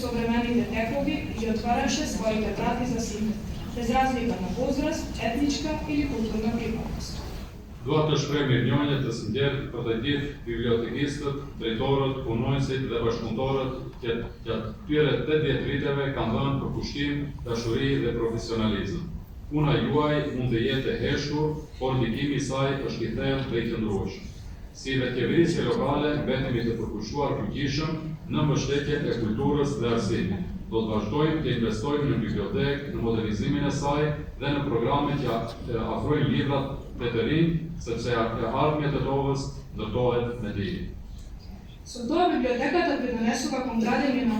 современите текови и отвараше своите врати за сите, без разлика на возраст, етничка или културна припадност. Двата шпремирњоњата се дер протатив библиотекистот, директорот, поносит да башконторот ќе тират те диетритеве kan dhënë përkushtim, dashuri dhe profesionalizëm. Puna juaj mund të jetë e heshtur, por ndikimi I saj është I thellë dhe I qëndrueshëm. Si dhe qeverisja lokale mbetemi të përkushtuar fuqishëm në mbështetje e kulturës dhe arsimit. Do të vazhdojmë të investojmë në bibliotekë, në modernizimin e saj dhe në programe që afrojnë librat të rinj, sepse ardhmja e tovës ndërtohet me dije. Со тоа библиотеката придонесува кон градење на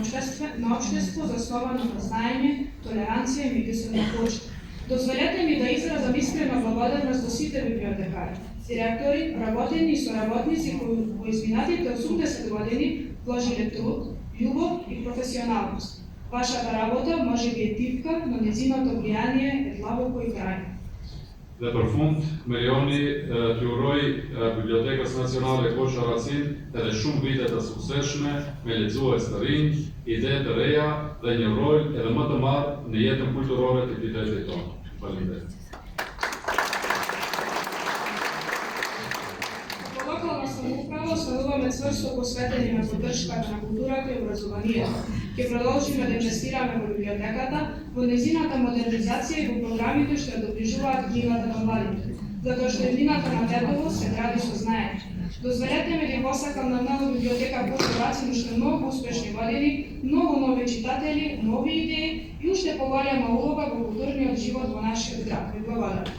општество засновано на знаење, толеранција и меѓусебна почит. Дозволете ми да изразам искрена благодарност до сите библиотекари, директори, работени и соработници кои изминатите 80 години вложиле труд, љубов и професионалност. Вашата работа може би е тивка, но нејзиното влијание е длабоко и трајно. Dhe për fund, më lejoni t'ju uroj Bibliotekës Nacionale Koça Racine edhe shumë vite të suksesshme me lexues të rinj, ide të reja dhe një rol edhe më të madh në jetën kulturore të qytetit tonë. Faleminderit. Во локална самоуправа остануваме цврсто посветени на поддршката на културата и образованието. Ќе продолжиме да инвестираме во библиотеката, во нејзината модернизација и во програмите што ја доближуваат книгата на младите, затоа што еднината на детово се гради со знаење. Дозволете ми да посакам на нова библиотека Коça Racine уште многу успешни години, многу нови читатели, нови идеи и уште поголема улога во културниот живот во нашиот град. Ви благодарам.